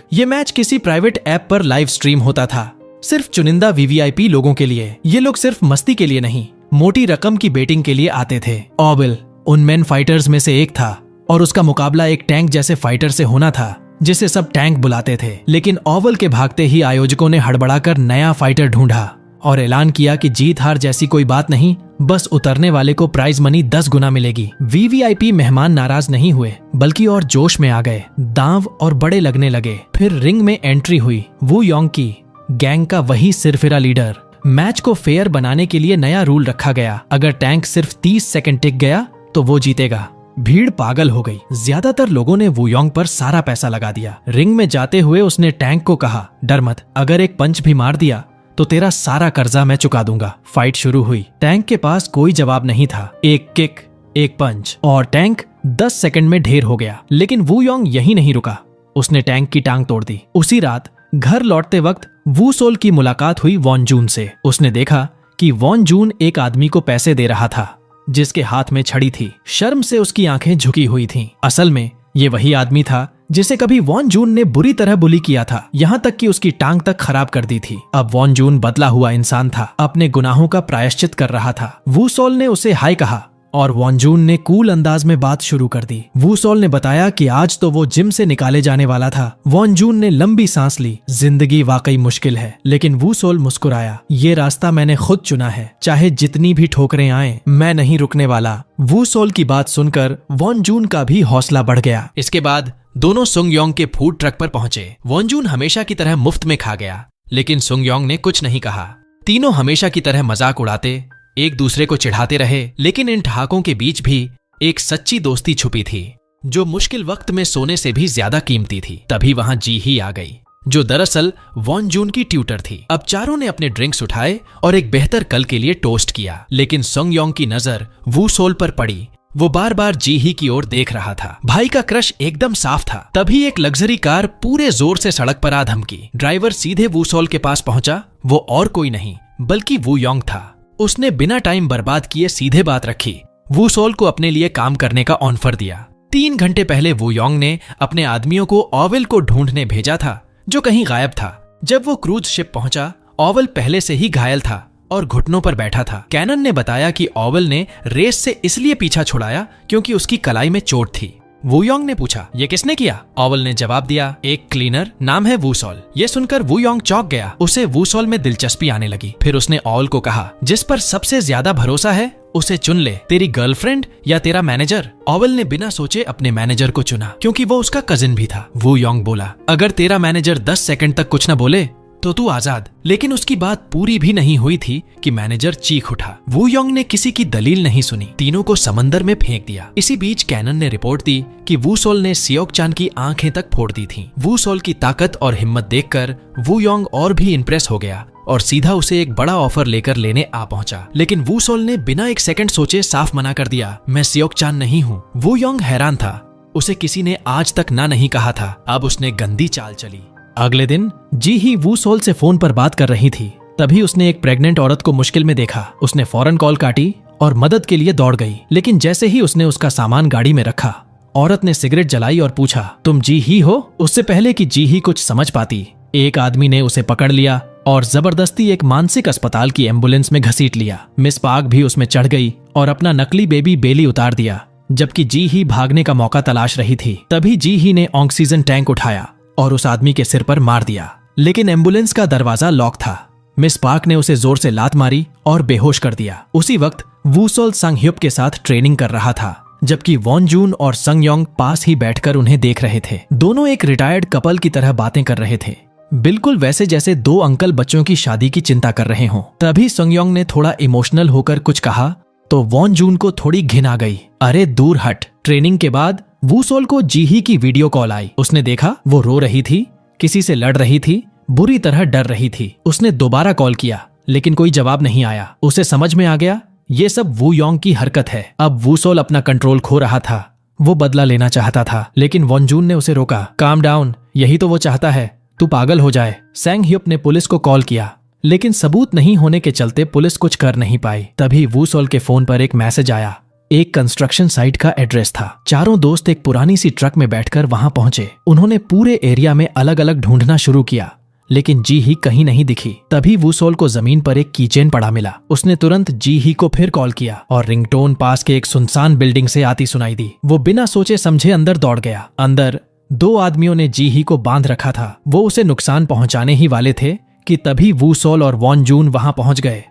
ये मैच किसी प्राइवेट ऐप पर लाइव स्ट्रीम होता था, सिर्फ चुनिंदा वीवीआईपी लोगों के लिए। ये लोग सिर्फ मस्ती के लिए नहीं, मोटी रकम की बेटिंग के लिए आते थे। ओवल उन मेन फाइटर्स में से एक था और उसका मुकाबला एक टैंक जैसे फाइटर से होना था जिसे सब टैंक बुलाते थे। लेकिन ओवल के भागते ही आयोजकों ने हड़बड़ाकर नया फाइटर ढूंढा और ऐलान किया कि जीत हार जैसी कोई बात नहीं, बस उतरने वाले को प्राइज मनी 10 गुना मिलेगी। वीवीआईपी मेहमान नाराज नहीं हुए, बल्कि और जोश में आ गए। दांव और बड़े लगने लगे। फिर रिंग में एंट्री हुई वू योंग की, गैंग का वही सिरफिरा लीडर। मैच को फेयर बनाने के लिए नया रूल रखा गया, अगर टैंक सिर्फ 30 सेकंड टिक गया तो वो जीतेगा। भीड़ पागल हो गई। ज्यादातर लोगों ने वू योंग पर सारा पैसा लगा दिया। रिंग में जाते हुए उसने टैंक को कहा, डर मत, अगर एक पंच भी मार दिया तो तेरा सारा कर्जा मैं चुका दूंगा। फाइट शुरू हुई। टैंक के पास कोई जवाब नहीं था। एक किक, एक पंच और टैंक 10 सेकंड में ढेर हो गया। लेकिन वू योंग यही नहीं रुका, उसने टैंक की टांग तोड़ दी। उसी रात घर लौटते वक्त वू सॉल की मुलाकात हुई वॉन जून से। उसने देखा कि वॉन जून एक आदमी को पैसे दे रहा था जिसके हाथ में छड़ी थी। शर्म से उसकी आंखें झुकी हुई थीं। असल में ये वही आदमी था जिसे कभी वॉन जून ने बुरी तरह बुली किया था, यहाँ तक कि उसकी टांग तक खराब कर दी थी। अब वॉन जून बदला हुआ इंसान था, अपने गुनाहों का प्रायश्चित कर रहा था। वू सॉल ने उसे हाय कहा और वॉन जून ने कूल अंदाज में बात शुरू कर दी। वू सॉल ने बताया कि आज तो वो जिम से निकाले जाने वाला था। वॉन जून ने लंबी सांस ली। जिंदगी वाकई मुश्किल है, लेकिन वू सॉल मुस्कुराया। ये रास्ता मैंने खुद चुना है, चाहे जितनी भी ठोकरें आए, मैं नहीं रुकने वाला। वू सॉल की बात सुनकर वॉन जून का भी हौसला बढ़ गया। इसके बाद दोनों सुंग योंग के फूड ट्रक पर पहुंचे। वॉन जून हमेशा की तरह मुफ्त में खा गया, लेकिन सुंग योंग ने कुछ नहीं कहा। तीनों हमेशा की तरह मजाक उड़ाते, एक दूसरे को चिढ़ाते रहे, लेकिन इन ठहाकों के बीच भी एक सच्ची दोस्ती छुपी थी, जो मुश्किल वक्त में सोने से भी ज्यादा कीमती थी। तभी वहां जी ही आ गई, जो दरअसल वॉन जून की ट्यूटर थी। अब चारों ने अपने ड्रिंक्स उठाए और एक बेहतर कल के लिए टोस्ट किया, लेकिन सुंग योंग की नजर वू सॉल पर पड़ी। वो बार बार जी ही की ओर देख रहा था। भाई का क्रश एकदम साफ था। तभी एक लग्जरी कार पूरे जोर से सड़क पर आ धमकी। ड्राइवर सीधे वू सॉल के पास पहुंचा। वो और कोई नहीं बल्कि वू योंग था। उसने बिना टाइम बर्बाद किए सीधे बात रखी। वू सॉल को अपने लिए काम करने का ऑफर दिया। 3 घंटे पहले वू योंग ने अपने आदमियों को ओवेल को ढूंढने भेजा था, जो कहीं गायब था। जब वो क्रूज शिप पहुंचा, ओवेल पहले से ही घायल था और घुटनों पर बैठा था। कैनन ने बताया कि ओवेल ने रेस से इसलिए पीछा छुड़ाया क्योंकि उसकी कलाई में चोट थी। वू योंग ने पूछा, ये किसने किया? ओवेल ने जवाब दिया, एक क्लीनर, नाम है वू सॉल। ये सुनकर वू योंग चौंक गया। उसे वू सॉल में दिलचस्पी आने लगी। फिर उसने ओवेल को कहा, जिस पर सबसे ज्यादा भरोसा है उसे चुन ले, तेरी गर्लफ्रेंड या तेरा मैनेजर। ओवेल ने बिना सोचे अपने मैनेजर को चुना, क्योंकि वो उसका कजिन भी था। वू योंग बोला, अगर तेरा मैनेजर 10 सेकंड तक कुछ न बोले तो तू आजाद। लेकिन उसकी बात पूरी भी नहीं हुई थी कि मैनेजर चीख उठा। वू योंग ने किसी की दलील नहीं सुनी, तीनों को समंदर में फेंक दिया। इसी बीच कैनन ने रिपोर्ट दी कि वू सॉल ने सियोक चान की आंखें तक फोड़ दी थीं। वू सॉल की ताकत और हिम्मत देखकर वू योंग और भी इंप्रेस हो गया और सीधा उसे एक बड़ा ऑफर लेकर लेने आ पहुंचा। लेकिन वू सॉल ने बिना एक सेकंड सोचे साफ मना कर दिया, मैं सियोक चान नहीं हूँ। वू योंग हैरान था, उसे किसी ने आज तक ना नहीं कहा था। अब उसने गंदी चाल चली। अगले दिन जी ही वू सॉल से फोन पर बात कर रही थी। तभी उसने एक प्रेग्नेंट औरत को मुश्किल में देखा। उसने फौरन कॉल काटी और मदद के लिए दौड़ गई। लेकिन जैसे ही उसने उसका सामान गाड़ी में रखा, औरत ने सिगरेट जलाई और पूछा, तुम जी ही हो? उससे पहले कि जी ही कुछ समझ पाती, एक आदमी ने उसे पकड़ लिया और जबरदस्ती एक मानसिक अस्पताल की एम्बुलेंस में घसीट लिया। मिस पार्क भी उसमें चढ़ गई और अपना नकली बेबी बेली उतार दिया। जबकि जी ही भागने का मौका तलाश रही थी, तभी जी ही ने ऑक्सीजन टैंक उठाया और उस आदमी के सिर पर मार दिया। लेकिन एम्बुलेंस का दरवाजा लॉक था। मिस पार्क ने उसे जोर से लात मारी और बेहोश कर दिया। उसी वक्त वू सॉल संग ह्युप के साथ ट्रेनिंग कर रहा था, जबकि वॉन जून और संग योंग पास ही बैठकर उन्हें देख रहे थे। दोनों एक रिटायर्ड कपल की तरह बातें कर रहे थे, बिल्कुल वैसे जैसे 2 अंकल बच्चों की शादी की चिंता कर रहे हों। तभी संग योंग ने थोड़ा इमोशनल होकर कुछ कहा तो वॉन जून को थोड़ी घिन आ गई। अरे दूर हट। ट्रेनिंग के बाद वू सॉल को जी ही की वीडियो कॉल आई। उसने देखा वो रो रही थी, किसी से लड़ रही थी, बुरी तरह डर रही थी। उसने दोबारा कॉल किया, लेकिन कोई जवाब नहीं आया। उसे समझ में आ गया ये सब वू योंग की हरकत है। अब वू सॉल अपना कंट्रोल खो रहा था। वो बदला लेना चाहता था, लेकिन वॉन जून ने उसे रोका। काम डाउन, यही तो वो चाहता है, तू पागल हो जाए। संग ह्युप ने पुलिस को कॉल किया, लेकिन सबूत नहीं होने के चलते पुलिस कुछ कर नहीं पाई। तभी वू सॉल के फोन पर एक मैसेज आया। एक कंस्ट्रक्शन साइट का एड्रेस था। चारों दोस्त एक पुरानी सी ट्रक में बैठकर वहां पहुंचे। उन्होंने पूरे एरिया में अलग अलग ढूंढना शुरू किया, लेकिन जी ही कहीं नहीं दिखी। तभी वू सॉल को जमीन पर एक कीचेन पड़ा मिला। उसने तुरंत जी ही को फिर कॉल किया और रिंगटोन पास के एक सुनसान बिल्डिंग से आती सुनाई दी। वो बिना सोचे समझे अंदर दौड़ गया। अंदर 2 आदमियों ने जी ही को बांध रखा था। वो उसे नुकसान पहुंचाने ही वाले थे कि तभी वू सॉल और वॉन जून वहां पहुंच गए।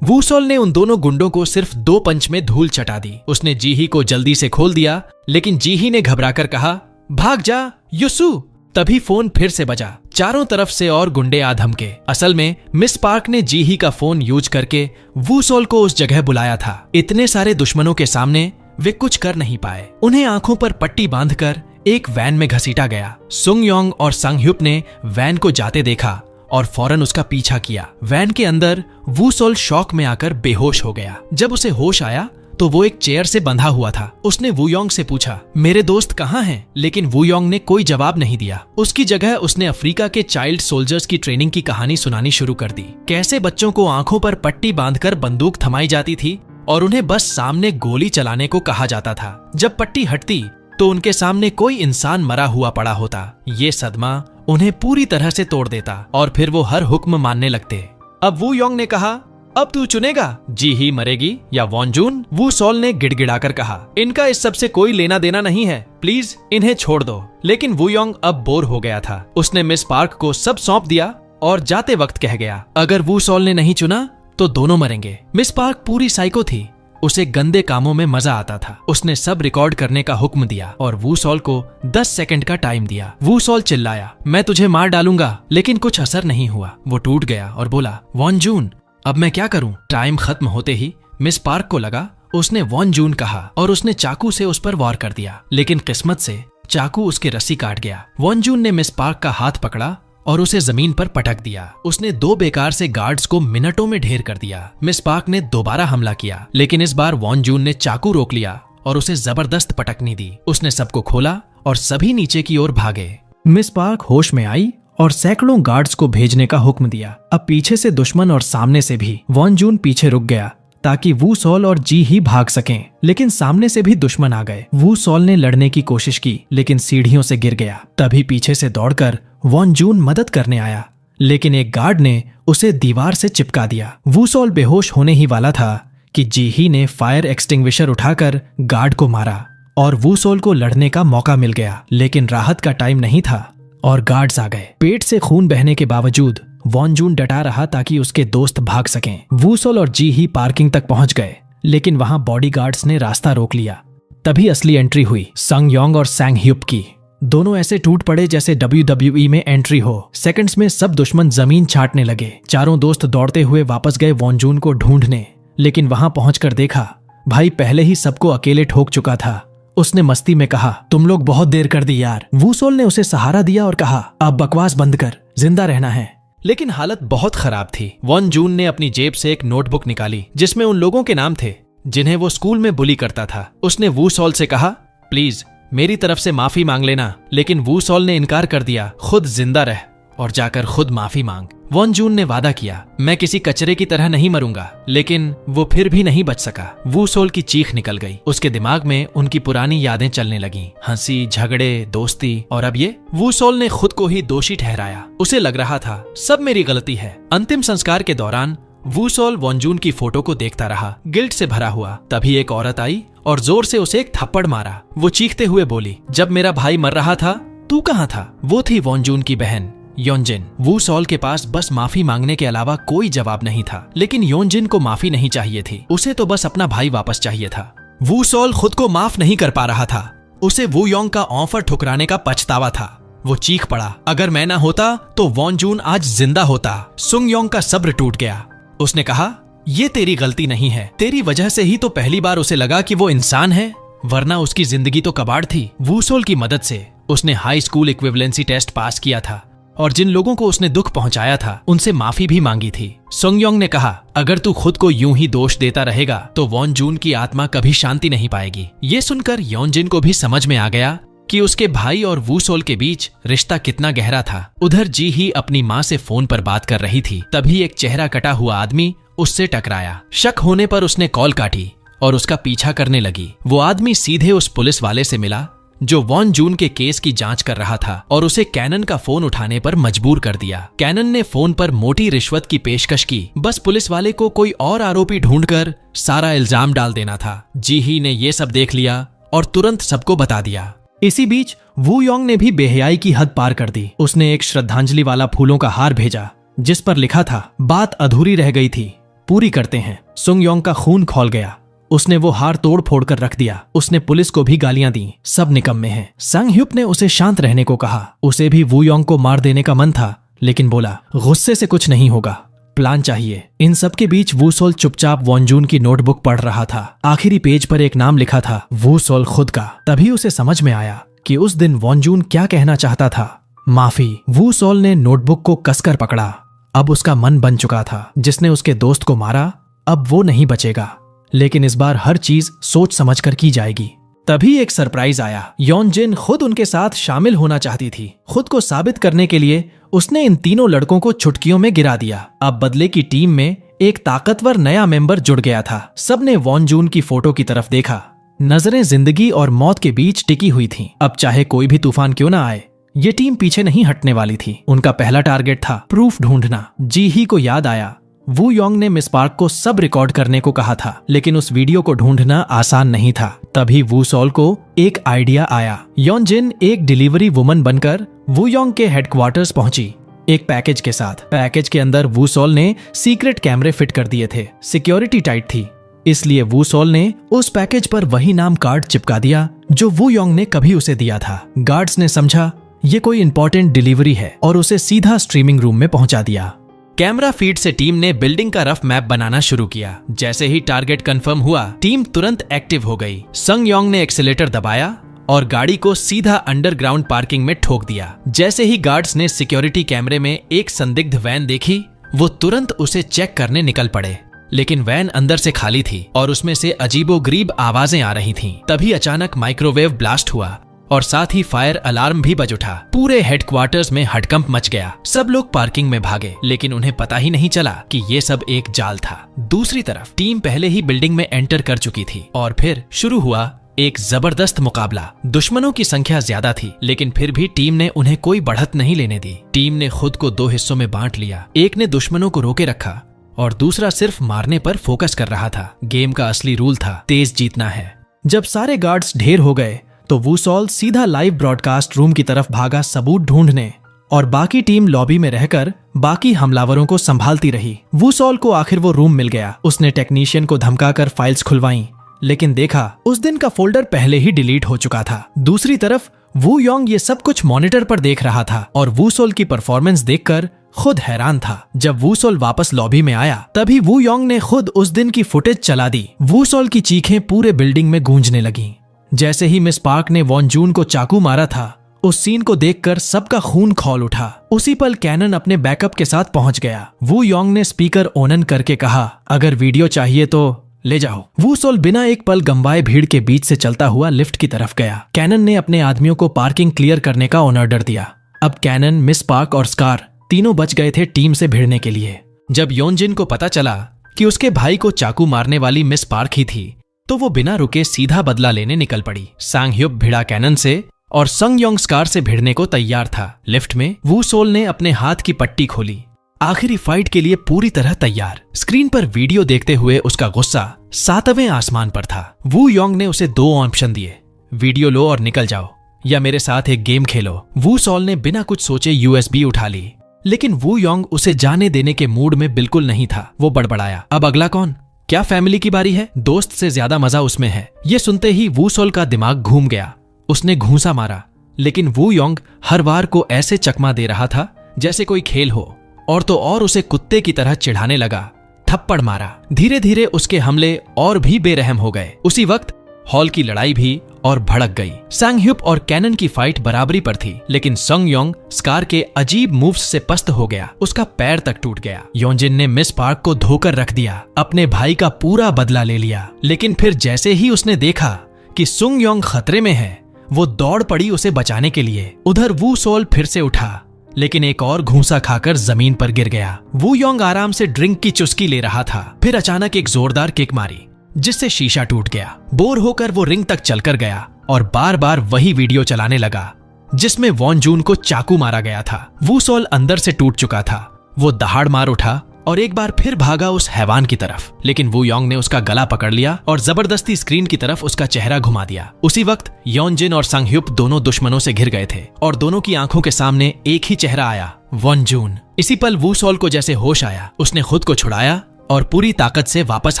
वू सॉल ने उन दोनों गुंडों को सिर्फ 2 पंच में धूल चटा दी। उसने जी ही को जल्दी से खोल दिया, लेकिन जी ही ने घबराकर कहा, भाग जा युसु। तभी फोन फिर से बजा। चारों तरफ से और गुंडे आ धमके। असल में मिस पार्क ने जी ही का फोन यूज करके वू सॉल को उस जगह बुलाया था। इतने सारे दुश्मनों के सामने वे कुछ कर नहीं पाए। उन्हें आंखों पर पट्टी बांधकर एक वैन में घसीटा गया। सुंग योंग और संग ह्युप ने वैन को जाते देखा और फौरन उसका पीछा किया। वैन के अंदर वू सॉल शॉक में आकर बेहोश हो गया। जब उसे होश आया तो वो एक चेयर से बंधा हुआ था। उसने वू योंग से पूछा, मेरे दोस्त कहाँ हैं? लेकिन वू योंग ने कोई जवाब नहीं दिया। उसकी जगह उसने अफ्रीका के चाइल्ड सोल्जर्स की ट्रेनिंग की कहानी सुनानी शुरू कर दी। कैसे बच्चों को आंखों पर पट्टी बांधकर बंदूक थमाई जाती थी और उन्हें बस सामने गोली चलाने को कहा जाता था। जब पट्टी हटती तो उनके सामने कोई इंसान मरा हुआ पड़ा होता। ये सदमा उन्हें पूरी तरह से तोड़ देता और फिर वो हर हुक्म मानने लगते। अब वू योंग ने कहा, अब तू चुनेगा, जी ही मरेगी या वॉन जून? वू सॉल ने गिड़गिड़ाकर कहा, इनका इस सब से कोई लेना देना नहीं है, प्लीज इन्हें छोड़ दो। लेकिन वू योंग अब बोर हो गया था। उसने मिस पार्क को सब सौंप दिया और जाते वक्त कह गया, अगर वू सॉल ने नहीं चुना तो दोनों मरेंगे। मिस पार्क पूरी साइको थी। उसे गंदे कामों में मजा आता था। उसने सब रिकॉर्ड करने का हुक्म दिया और वू सॉल को 10 सेकंड का टाइम दिया। वू सॉल चिल्लाया, मैं तुझे मार डालूंगा, लेकिन कुछ असर नहीं हुआ। वो टूट गया और बोला, वॉन जून अब मैं क्या करूं? टाइम खत्म होते ही मिस पार्क को लगा उसने वॉन जून कहा और उसने चाकू से उस पर वार कर दिया, लेकिन किस्मत से चाकू उसके रस्सी काट गया। वॉन जून ने मिस पार्क का हाथ पकड़ा और उसे जमीन पर पटक दिया। उसने 2 बेकार से गार्ड्स को मिनटों में ढेर कर दिया। मिस पार्क ने दोबारा हमला किया, लेकिन इस बार वॉन जून ने चाकू रोक लिया और उसे जबरदस्त पटकनी दी। उसने सबको खोला और सभी नीचे की ओर भागे। मिस पार्क होश में आई और सैकड़ों गार्ड्स को भेजने का हुक्म दिया। अब पीछे से दुश्मन और सामने से भी। वॉन जून पीछे रुक गया ताकि वू सॉल और जी ही भाग सकें, लेकिन सामने से भी दुश्मन आ गए। वू सॉल ने लड़ने की कोशिश की, लेकिन सीढ़ियों से गिर गया। तभी पीछे से दौड़कर वॉन जून मदद करने आया, लेकिन एक गार्ड ने उसे दीवार से चिपका दिया। वू सॉल बेहोश होने ही वाला था कि जी ही ने फायर एक्सटिंग्विशर उठाकर गार्ड को मारा और वू सॉल को लड़ने का मौका मिल गया। लेकिन राहत का टाइम नहीं था और गार्ड्स आ गए। पेट से खून बहने के बावजूद वॉन जून डटा रहा ताकि उसके दोस्त भाग सकें। वू सॉल और जी ही पार्किंग तक पहुंच गए, लेकिन वहां बॉडीगार्ड्स ने रास्ता रोक लिया। तभी असली एंट्री हुई संग योंग और सैंग ह्यूप की। दोनों ऐसे टूट पड़े जैसे WWE में एंट्री हो। सेकंड्स में सब दुश्मन जमीन छाटने लगे। चारों दोस्त दौड़ते हुए वापस गए वॉन जून को ढूंढने, लेकिन वहां पहुंचकर देखा भाई पहले ही सबको अकेले ठोक चुका था। उसने मस्ती में कहा, तुम लोग बहुत देर कर दी यार। वू सॉल ने उसे सहारा दिया और कहा, अब बकवास बंद कर, जिंदा रहना है। लेकिन हालत बहुत खराब थी। वॉन जून ने अपनी जेब से एक नोटबुक निकाली जिसमें उन लोगों के नाम थे जिन्हें वो स्कूल में बुली करता था। उसने वू सॉल से कहा, प्लीज मेरी तरफ से माफी मांग लेना, लेकिन वू सॉल ने इनकार कर दिया। खुद जिंदा रह और जाकर खुद माफी मांग। वॉन जून ने वादा किया, मैं किसी कचरे की तरह नहीं मरूंगा, लेकिन वो फिर भी नहीं बच सका। वू सॉल की चीख निकल गई। उसके दिमाग में उनकी पुरानी यादें चलने लगीं, हंसी, झगड़े, दोस्ती, और अब ये। वू सॉल ने खुद को ही दोषी ठहराया। उसे लग रहा था सब मेरी गलती है। अंतिम संस्कार के दौरान वू सॉल वॉन जून की फोटो को देखता रहा, गिल्ट से भरा हुआ। तभी एक औरत आई और जोर से उसे एक थप्पड़ मारा। वो चीखते हुए बोली, जब मेरा भाई मर रहा था तू कहाँ था? वो थी वॉन जून की बहन योनजिन। वू सॉल के पास बस माफी मांगने के अलावा कोई जवाब नहीं था, लेकिन योनजिन को माफी नहीं चाहिए थी। उसे तो बस अपना भाई वापस चाहिए था। वू सॉल खुद को माफ नहीं कर पा रहा था। उसे वू योंग का ऑफर ठुकराने का पछतावा था। वो चीख पड़ा, अगर मैं ना होता तो वॉन जून आज जिंदा होता। सुंग योंग का सब्र टूट गया। उसने कहा, ये तेरी गलती नहीं है, तेरी वजह से ही तो पहली बार उसे लगा कि वो इंसान है, वरना उसकी जिंदगी तो कबाड़ थी। वू सॉल की मदद से उसने high school equivalency test pass किया था और जिन लोगों को उसने दुख पहुंचाया था उनसे माफी भी मांगी थी। सुंग योंग ने कहा, अगर तू खुद को यूं ही दोष देता रहेगा तो वॉन जून की आत्मा कभी शांति नहीं पाएगी। ये सुनकर योनजिन को भी समझ में आ गया कि उसके भाई और वू सॉल के बीच रिश्ता कितना गहरा था। उधर जी ही अपनी माँ से फोन पर बात कर रही थी। तभी एक चेहरा कटा हुआ आदमी उससे टकराया। शक होने पर उसने कॉल काटी और उसका पीछा करने लगी। वो आदमी सीधे उस पुलिस वाले से मिला जो वॉन जून के केस की जांच कर रहा था और उसे कैनन का फोन उठाने पर मजबूर कर दिया। कैनन ने फोन पर मोटी रिश्वत की पेशकश की। बस पुलिस वाले को कोई और आरोपी ढूंढकर सारा इल्जाम डाल देना था। जी ही ने ये सब देख लिया और तुरंत सबको बता दिया। इसी बीच वू योंग ने भी बेहयाई की हद पार कर दी। उसने एक श्रद्धांजलि वाला फूलों का हार भेजा जिस पर लिखा था, बात अधूरी रह गई थी, पूरी करते हैं। सुंग योंग का खून खौल गया। उसने वो हार तोड़ फोड़ कर रख दिया। उसने पुलिस को भी गालियां दी, सब निकम्मे हैं। संग ह्यूप ने उसे शांत रहने को कहा। उसे भी वू योंग को मार देने का मन था, लेकिन बोला, गुस्से से कुछ नहीं होगा, प्लान चाहिए। इन सब के बीच वू सॉल चुपचाप वॉन जून की नोटबुक पढ़ रहा था। आखिरी पेज पर एक नाम लिखा था, वू सॉल खुद का। तभी उसे समझ में आया कि उस दिन वॉन जून क्या कहना चाहता था, माफी। वू सॉल ने नोटबुक को कसकर पकड़ा। अब उसका मन बन चुका था। जिसने उसके दोस्त को मारा अब वो नहीं बचेगा, लेकिन इस बार हर चीज सोच समझकर की जाएगी। तभी एक सरप्राइज आया। योनजिन खुद उनके साथ शामिल होना चाहती थी। खुद को साबित करने के लिए उसने इन तीनों लड़कों को चुटकियों में गिरा दिया। अब बदले की टीम में एक ताकतवर नया मेंबर जुड़ गया था। सबने वॉन जून की फोटो की तरफ देखा। नजरें जिंदगी और मौत के बीच टिकी हुई थीं। अब चाहे कोई भी तूफान क्यों ना आए, ये टीम पीछे नहीं हटने वाली थी। उनका पहला टारगेट था प्रूफ ढूंढना। जी ही को याद आया वू योंग ने मिस पार्क को सब रिकॉर्ड करने को कहा था, लेकिन उस वीडियो को ढूंढना आसान नहीं था। तभी वू सॉल को एक आइडिया आया। योनजिन एक डिलीवरी वुमन बनकर वू योंग के हेडक्वार्टर्स पहुंची एक पैकेज के साथ। पैकेज के अंदर वू सॉल ने सीक्रेट कैमरे फिट कर दिए थे। सिक्योरिटी टाइट थी, इसलिए वू सॉल ने उस पैकेज पर वही नाम कार्ड चिपका दिया जो वू योंग ने कभी उसे दिया था। गार्ड्स ने समझा ये कोई इंपॉर्टेंट डिलीवरी है और उसे सीधा स्ट्रीमिंग रूम में पहुंचा दिया। कैमरा फीड से टीम ने बिल्डिंग का रफ मैप बनाना शुरू किया। जैसे ही टारगेट कंफर्म हुआ, टीम तुरंत एक्टिव हो गई। संग योंग ने एक्सीलेटर दबाया और गाड़ी को सीधा अंडरग्राउंड पार्किंग में ठोक दिया। जैसे ही गार्ड्स ने सिक्योरिटी कैमरे में एक संदिग्ध वैन देखी, वो तुरंत उसे चेक करने निकल पड़े, लेकिन वैन अंदर से खाली थी और उसमें से अजीबोगरीब आवाजें आ रही थीं। तभी अचानक माइक्रोवेव ब्लास्ट हुआ और साथ ही फायर अलार्म भी बज उठा। पूरे हेडक्वार्टर्स में हड़कंप मच गया। सब लोग पार्किंग में भागे, लेकिन उन्हें पता ही नहीं चला कि ये सब एक जाल था। दूसरी तरफ टीम पहले ही बिल्डिंग में एंटर कर चुकी थी और फिर शुरू हुआ एक जबरदस्त मुकाबला। दुश्मनों की संख्या ज्यादा थी, लेकिन फिर भी टीम ने उन्हें कोई बढ़त नहीं लेने दी। टीम ने खुद को दो हिस्सों में बांट लिया। एक ने दुश्मनों को रोके रखा और दूसरा सिर्फ मारने पर फोकस कर रहा था। गेम का असली रूल था तेज जीतना है। जब सारे गार्ड्स ढेर हो गए तो वू सॉल सीधा लाइव ब्रॉडकास्ट रूम की तरफ भागा सबूत ढूंढने, और बाकी टीम लॉबी में रहकर बाकी हमलावरों को संभालती रही। वू सॉल को आखिर वो रूम मिल गया। उसने टेक्नीशियन को धमकाकर फाइल्स खुलवाईं, लेकिन देखा उस दिन का फोल्डर पहले ही डिलीट हो चुका था। दूसरी तरफ वू योंग ये सब कुछ मॉनिटर पर देख रहा था और वू सॉल की परफॉर्मेंस देखकर खुद हैरान था। जब वू सॉल वापस लॉबी में आया, तभी वू योंग ने खुद उस दिन की फुटेज चला दी। वू सॉल की चीखें पूरे बिल्डिंग में गूंजने लगीं। जैसे ही मिस पार्क ने वॉन जून को चाकू मारा था, उस सीन को देखकर सबका खून खौल उठा। उसी पल कैनन अपने बैकअप के साथ पहुंच गया। वू योंग ने स्पीकर ओनन करके कहा, अगर वीडियो चाहिए तो ले जाओ। वू सॉल बिना एक पल गंवाए भीड़ के बीच से चलता हुआ लिफ्ट की तरफ गया। कैनन ने अपने आदमियों को पार्किंग क्लियर करने का ऑर्डर दिया। अब कैनन, मिस पार्क और स्कार तीनों बच गए थे टीम से भिड़ने के लिए। जब योनजिन को पता चला कि उसके भाई को चाकू मारने वाली मिस पार्क ही थी, तो वो बिना रुके सीधा बदला लेने निकल पड़ी। सांग ह्युप भिड़ा कैनन से और संग योंग स्कार से भिड़ने को तैयार था। लिफ्ट में वू सॉल ने अपने हाथ की पट्टी खोली, आखिरी फाइट के लिए पूरी तरह तैयार। स्क्रीन पर वीडियो देखते हुए उसका गुस्सा 7वें आसमान पर था। वू योंग ने उसे 2 ऑप्शन दिए, वीडियो लो और निकल जाओ, या मेरे साथ एक गेम खेलो। वू सॉल ने बिना कुछ सोचे USB उठा ली, लेकिन वू योंग उसे जाने देने के मूड में बिल्कुल नहीं था। वो बड़बड़ाया, अब अगला कौन? क्या फैमिली की बारी है? दोस्त से ज्यादा मजा उसमें है। ये सुनते ही वू सॉल का दिमाग घूम गया। उसने घूंसा मारा, लेकिन वू योंग हर बार को ऐसे चकमा दे रहा था जैसे कोई खेल हो, और तो और उसे कुत्ते की तरह चिढ़ाने लगा। थप्पड़ मारा। धीरे धीरे उसके हमले और भी बेरहम हो गए। उसी वक्त हॉल की लड़ाई भी और भड़क गई। सांग ह्युप और कैनन की फाइट बराबरी पर थी, लेकिन संग योंग स्कार के अजीब मूव्स से पस्त हो गया। उसका पैर तक टूट गया। योनजिन ने मिस पार्क को धोकर रख दिया, अपने भाई का पूरा बदला ले लिया। लेकिन फिर जैसे ही उसने देखा कि सुंग योंग खतरे में है, वो दौड़ पड़ी उसे बचाने के लिए। उधर वू सॉल फिर से उठा, लेकिन एक और घूंसा खाकर जमीन पर गिर गया। वू योंग आराम से ड्रिंक की चुस्की ले रहा था। फिर अचानक एक जोरदार किक मारी, जिससे शीशा टूट गया। बोर होकर वो रिंग तक चलकर गया और बार बार वही वीडियो चलाने लगा जिसमें वॉन जून को चाकू मारा गया था। वू सॉल अंदर से टूट चुका था। वो दहाड़ मार उठा और एक बार फिर भागा उस हैवान की तरफ, लेकिन वू योंग ने उसका गला पकड़ लिया और जबरदस्ती स्क्रीन की तरफ उसका चेहरा घुमा दिया। उसी वक्त योनजिन और संग ह्युप दोनों दुश्मनों से घिर गए थे और दोनों की आंखों के सामने एक ही चेहरा आया, वॉन जून। इसी पल वू सॉल को जैसे होश आया। उसने खुद को छुड़ाया और पूरी ताकत से वापस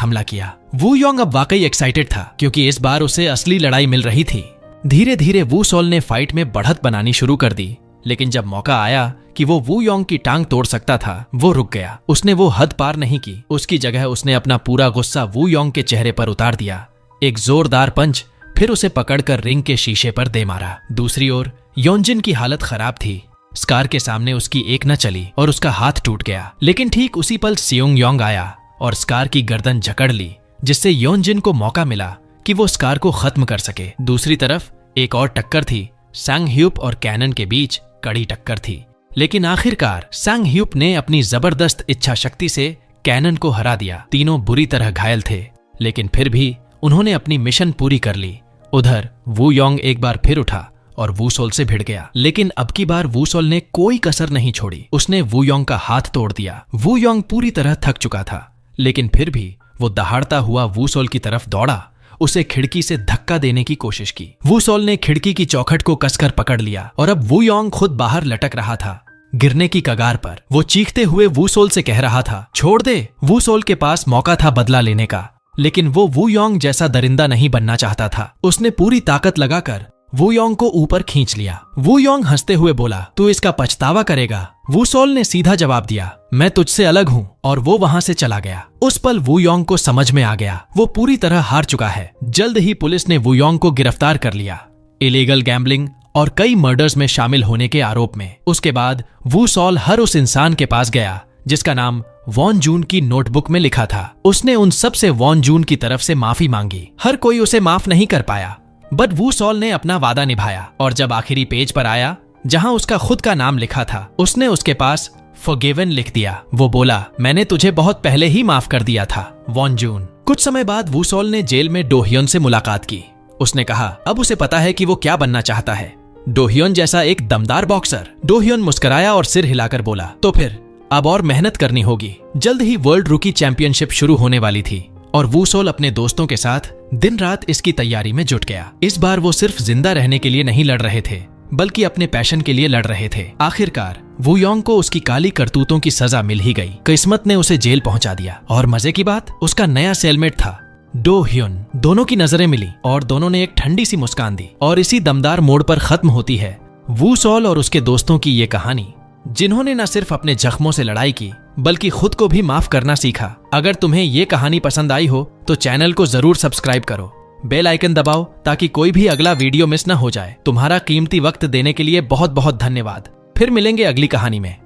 हमला किया। वू योंग अब वाकई एक्साइटेड था, क्योंकि इस बार उसे असली लड़ाई मिल रही थी। धीरे धीरे वू सॉल ने फाइट में बढ़त बनानी शुरू कर दी, लेकिन जब मौका आया कि वो वू योंग की टांग तोड़ सकता था, वो रुक गया। उसने वो हद पार नहीं की। उसकी जगह उसने अपना पूरा गुस्सा वू योंग के चेहरे पर उतार दिया। एक जोरदार पंच, फिर उसे पकड़कर रिंग के शीशे पर दे मारा। दूसरी ओर योनजिन की हालत खराब थी। स्कार के सामने उसकी एक न चली और उसका हाथ टूट गया। लेकिन ठीक उसी पल सियोंग योंग आया और स्कार की गर्दन जकड़ ली, जिससे योनजिन को मौका मिला कि वो स्कार को खत्म कर सके। दूसरी तरफ एक और टक्कर थी। सांग ह्युप और कैनन के बीच कड़ी टक्कर थी, लेकिन आखिरकार सांग ह्युप ने अपनी जबरदस्त इच्छा शक्ति से कैनन को हरा दिया। तीनों बुरी तरह घायल थे, लेकिन फिर भी उन्होंने अपनी मिशन पूरी कर ली। उधर वू योंग एक बार फिर उठा और वूसोल से भिड़ गया, लेकिन अब की बार वूसोल ने कोई कसर नहीं छोड़ी। उसने वू योंग का हाथ तोड़ दिया। वू योंग पूरी तरह थक चुका था, लेकिन फिर भी वो दहाड़ता हुआ वूसोल की तरफ दौड़ा, उसे खिड़की से धक्का देने की कोशिश की। वूसोल ने खिड़की की चौखट को कसकर पकड़ लिया और अब वू योंग खुद बाहर लटक रहा था, गिरने की कगार पर। वो चीखते हुए वूसोल से कह रहा था, छोड़ दे। वूसोल के पास मौका था बदला लेने का, लेकिन वो वू योंग जैसा दरिंदा नहीं बनना चाहता था। उसने पूरी ताकत लगाकर वू योंग को ऊपर खींच लिया। वू योंग हंसते हुए बोला, तू इसका पछतावा करेगा। वूसोल ने सीधा जवाब दिया, मैं तुझसे अलग हूँ, और वो वहां से चला गया। उस पल वू योंग को समझ में आ गया, वो पूरी तरह हार चुका है। जल्द ही पुलिस ने वू योंग को गिरफ्तार कर लिया, इलीगल गैम्बलिंग और कई मर्डर्स में शामिल होने के आरोप में। उसके बाद वूसोल हर उस इंसान के पास गया जिसका नाम वॉन जून की नोटबुक में लिखा था। उसने उन सब से वॉन जून की तरफ से माफी मांगी। हर कोई उसे माफ नहीं कर पाया, बट वूसोल ने अपना वादा निभाया, और जब आखिरी पेज पर आया जहां उसका खुद का नाम लिखा था, उसने उसके पास फॉरगिवन लिख दिया। वो बोला, मैंने तुझे बहुत पहले ही माफ कर दिया था वॉन जून। कुछ समय बाद वूसोल ने जेल में डो ह्योन से मुलाकात की। उसने कहा अब उसे पता है कि वो क्या बनना चाहता है, डो ह्योन जैसा एक दमदार बॉक्सर। डो ह्योन मुस्कुराया और सिर हिलाकर बोला, तो फिर अब और मेहनत करनी होगी। जल्द ही वर्ल्ड रूकी चैंपियनशिप शुरू होने वाली थी और वूसोल अपने दोस्तों के साथ दिन रात इसकी तैयारी में जुट गया। इस बार वो सिर्फ जिंदा रहने के लिए नहीं लड़ रहे थे, बल्कि अपने पैशन के लिए लड़ रहे थे। आखिरकार वू योंग को उसकी काली करतूतों की सजा मिल ही गई। किस्मत ने उसे जेल पहुंचा दिया, और मजे की बात, उसका नया सेलमेट था डो ह्योन। दोनों की नजरें मिली और दोनों ने एक ठंडी सी मुस्कान दी, और इसी दमदार मोड़ पर खत्म होती है वूसोल और उसके दोस्तों की ये कहानी, जिन्होंने न सिर्फ अपने जख्मों से लड़ाई की, बल्कि खुद को भी माफ करना सीखा। अगर तुम्हें ये कहानी पसंद आई हो तो चैनल को जरूर सब्सक्राइब करो, बेल आइकन दबाओ ताकि कोई भी अगला वीडियो मिस न हो जाए। तुम्हारा कीमती वक्त देने के लिए बहुत बहुत धन्यवाद। फिर मिलेंगे अगली कहानी में।